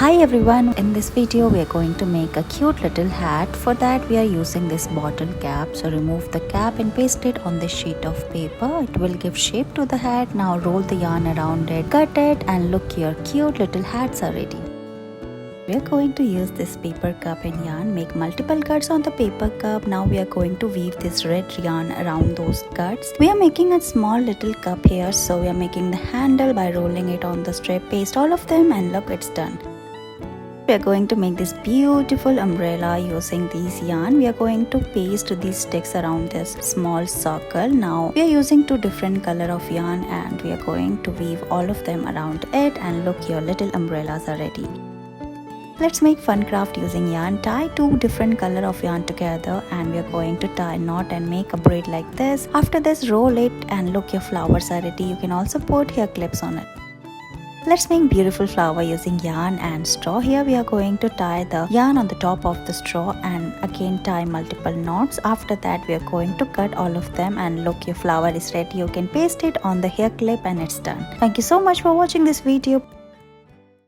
Hi everyone, in this video we are going to make a cute little hat. For that we are using this bottle cap. So remove the cap and paste it on this sheet of paper. It will give shape to the hat. Now roll the yarn around it, cut it, and look, your cute little hats are ready. We are going to use this paper cup and yarn, make multiple cuts on the paper cup. Now we are going to weave this red yarn around those cuts. We are making a small little cup here, so we are making the handle by rolling it on the strip, paste all of them, and look, it's done. We are going to make this beautiful umbrella using these yarn. We are going to paste these sticks around this small circle. Now we are using two different color of yarn and we are going to weave all of them around it, and look, your little umbrellas are ready. Let's make fun craft using yarn. Tie two different color of yarn together and we are going to tie a knot and make a braid like this. After this, roll it and look, your flowers are ready. You can also put hair clips on it. Let's make beautiful flower using yarn and straw. Here we are going to tie the yarn on the top of the straw and again tie multiple knots. After that we are going to cut all of them, and look, your flower is ready. You can paste it on the hair clip and it's done. Thank you so much for watching this video.